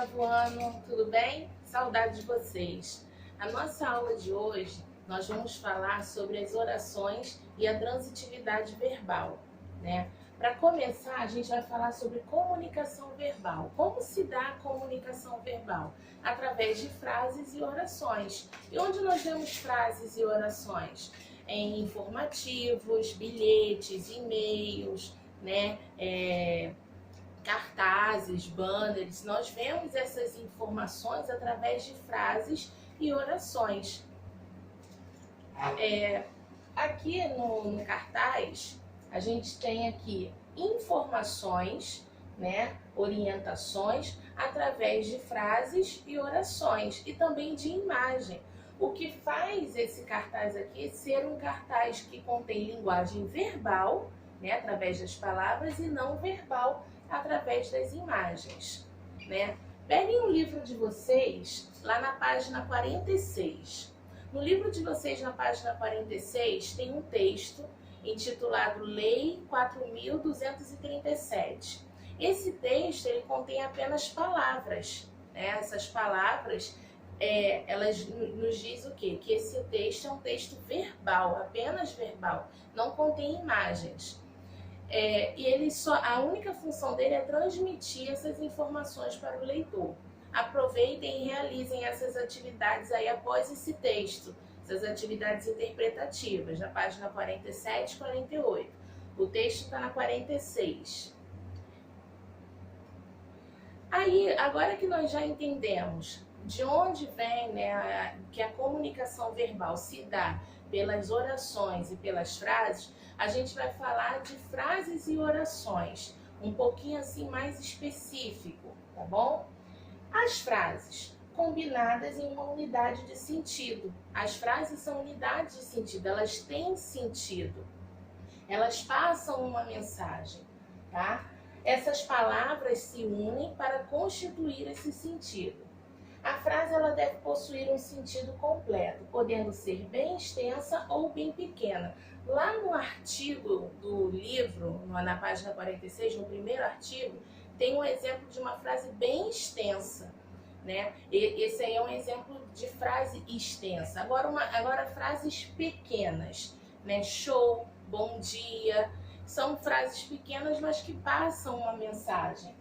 oitavo ano, tudo bem? Saudade de vocês. A nossa aula de hoje, nós vamos falar sobre as orações e a transitividade verbal, né? Para começar, a gente vai falar sobre comunicação verbal. Como se dá a comunicação verbal? Através de frases e orações. E onde nós vemos frases e orações? Em informativos, bilhetes, e-mails, né? Cartazes, banners, nós vemos essas informações através de frases e orações. Aqui no cartaz, a gente tem aqui informações, né, orientações, através de frases e orações e também de imagem. O que faz esse cartaz aqui ser um cartaz que contém linguagem verbal, né, através das palavras, e não verbal, através das imagens, né? Peguem o livro de vocês lá na página 46. No livro de vocês, na página 46, tem um texto intitulado Lei 4.237. Esse texto ele contém apenas palavras, né? Essas palavras, elas nos dizem o quê? Que esse texto é um texto verbal, apenas verbal, não contém imagens. E a única função dele é transmitir essas informações para o leitor. Aproveitem e realizem essas atividades aí após esse texto, essas atividades interpretativas, na página 47 e 48. O texto está na 46. Aí, agora que nós já entendemos de onde vem, né, que a comunicação verbal se dá pelas orações e pelas frases, a gente vai falar de frases e orações, um pouquinho assim mais específico, tá bom? As frases, combinadas em uma unidade de sentido. As frases são unidades de sentido, elas têm sentido. Elas passam uma mensagem, tá? Essas palavras se unem para constituir esse sentido. A frase ela deve possuir um sentido completo, podendo ser bem extensa ou bem pequena. Lá no artigo do livro, na página 46, no primeiro artigo, tem um exemplo de uma frase bem extensa, né? Esse aí é um exemplo de frase extensa. Agora frases pequenas, né? Show, bom dia, são frases pequenas, mas que passam uma mensagem.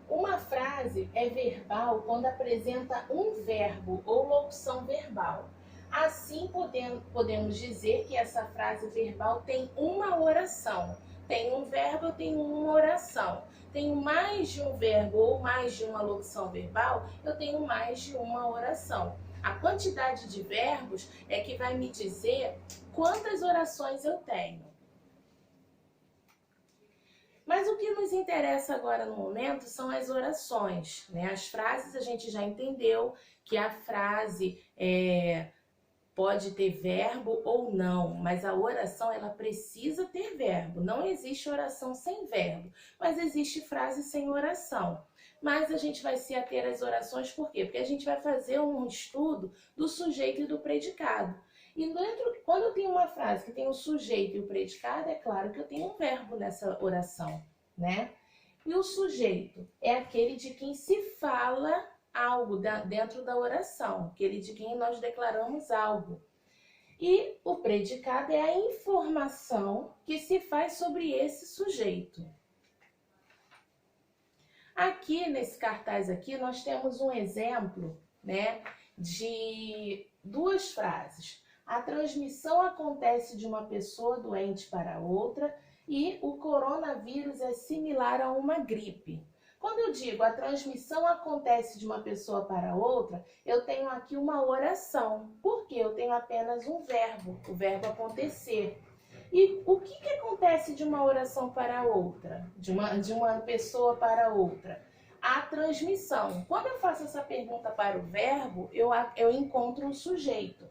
Uma frase é verbal quando apresenta um verbo ou locução verbal. Assim, podemos dizer que essa frase verbal tem uma oração. Tem um verbo, eu tenho uma oração. Tenho mais de um verbo ou mais de uma locução verbal, eu tenho mais de uma oração. A quantidade de verbos é que vai me dizer quantas orações eu tenho. Mas o que nos interessa agora no momento são as orações, né? As frases a gente já entendeu que a frase pode ter verbo ou não, mas a oração ela precisa ter verbo. Não existe oração sem verbo, mas existe frase sem oração. Mas a gente vai se ater às orações por quê? Porque a gente vai fazer um estudo do sujeito e do predicado. E quando eu tenho uma frase que tem o sujeito e o predicado, é claro que eu tenho um verbo nessa oração, né? E o sujeito é aquele de quem se fala algo dentro da oração, aquele de quem nós declaramos algo. E o predicado é a informação que se faz sobre esse sujeito. Aqui nesse cartaz aqui nós temos um exemplo, né, de duas frases. A transmissão acontece de uma pessoa doente para outra e o coronavírus é similar a uma gripe. Quando eu digo a transmissão acontece de uma pessoa para outra, eu tenho aqui uma oração, porque eu tenho apenas um verbo, o verbo acontecer. E o que acontece de uma oração para outra, de uma pessoa para outra? A transmissão. Quando eu faço essa pergunta para o verbo, eu encontro um sujeito.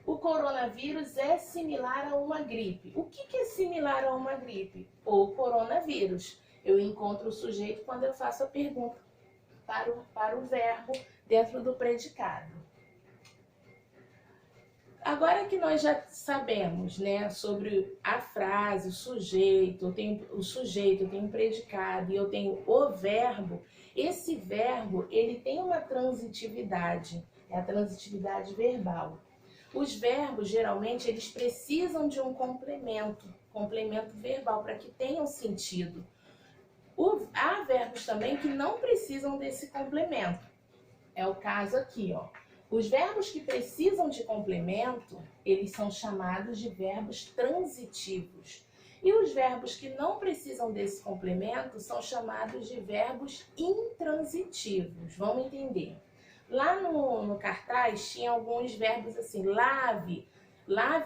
O coronavírus é similar a uma gripe. O que é similar a uma gripe? O coronavírus. Eu encontro o sujeito quando eu faço a pergunta para o verbo dentro do predicado. Agora que nós já sabemos, né, sobre a frase, o sujeito, eu tenho o sujeito, eu tenho o predicado e eu tenho o verbo, esse verbo, ele tem uma transitividade, é a transitividade verbal. Os verbos, geralmente, eles precisam de um complemento verbal, para que tenham sentido. Há verbos também que não precisam desse complemento. É o caso aqui, ó. Os verbos que precisam de complemento, eles são chamados de verbos transitivos. E os verbos que não precisam desse complemento são chamados de verbos intransitivos. Vamos entender. Lá no cartaz tinha alguns verbos assim, lave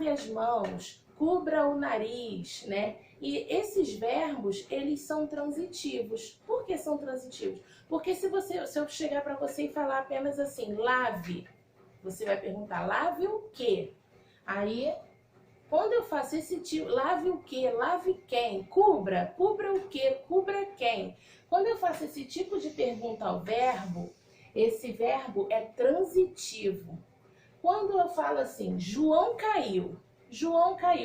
as mãos, cubra o nariz, né? E esses verbos, eles são transitivos. Por que são transitivos? Porque se eu chegar para você e falar apenas assim, lave, você vai perguntar, lave o quê? Aí, quando eu faço esse tipo, lave o quê? Lave quem? Cubra o quê? Cubra quem? Quando eu faço esse tipo de pergunta ao verbo, esse verbo é transitivo. Quando eu falo assim, João caiu,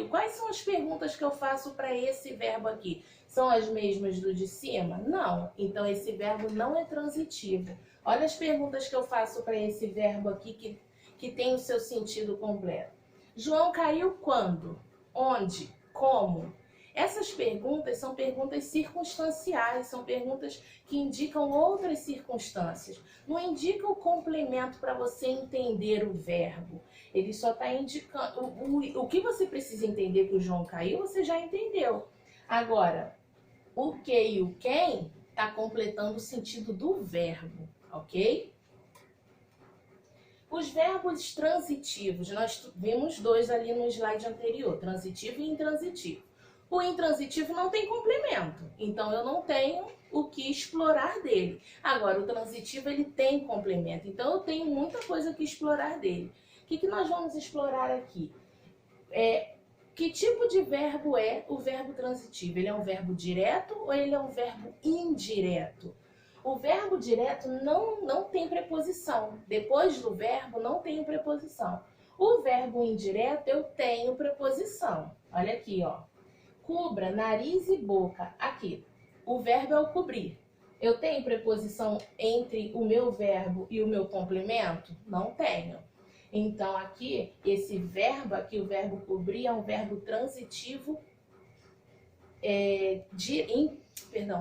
quais são as perguntas que eu faço para esse verbo aqui? São as mesmas do de cima? Não. Então, esse verbo não é transitivo. Olha as perguntas que eu faço para esse verbo aqui que tem o seu sentido completo. João caiu quando? Onde? Como? Essas perguntas são perguntas circunstanciais, são perguntas que indicam outras circunstâncias. Não indica o complemento para você entender o verbo. Ele só está indicando... O que você precisa entender que o João caiu, você já entendeu. Agora, o que e o quem está completando o sentido do verbo, ok? Os verbos transitivos, nós vimos dois ali no slide anterior, transitivo e intransitivo. O intransitivo não tem complemento, então eu não tenho o que explorar dele. Agora, o transitivo, ele tem complemento, então eu tenho muita coisa que explorar dele. O que nós vamos explorar aqui? Que tipo de verbo é o verbo transitivo? Ele é um verbo direto ou ele é um verbo indireto? O verbo direto não tem preposição. Depois do verbo não tem preposição. O verbo indireto eu tenho preposição. Olha aqui, ó. Cubra nariz e boca. Aqui, o verbo é o cobrir. Eu tenho preposição entre o meu verbo e o meu complemento? Não tenho. Então, aqui, esse verbo aqui, o verbo cobrir, é um verbo transitivo,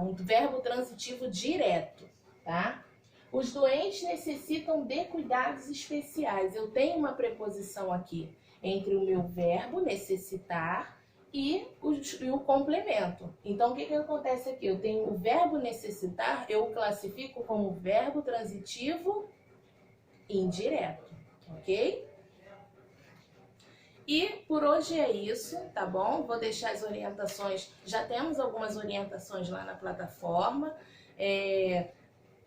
um verbo transitivo direto, tá? Os doentes necessitam de cuidados especiais. Eu tenho uma preposição aqui entre o meu verbo necessitar e o complemento. Então, o que acontece aqui? Eu tenho o verbo necessitar, eu o classifico como verbo transitivo indireto, ok? E por hoje é isso, tá bom? Vou deixar as orientações, já temos algumas orientações lá na plataforma.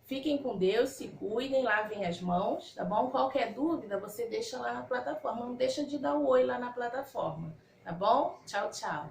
Fiquem com Deus, se cuidem, lavem as mãos, tá bom? Qualquer dúvida, você deixa lá na plataforma, não deixa de dar o oi lá na plataforma, tá bom? Tchau, tchau!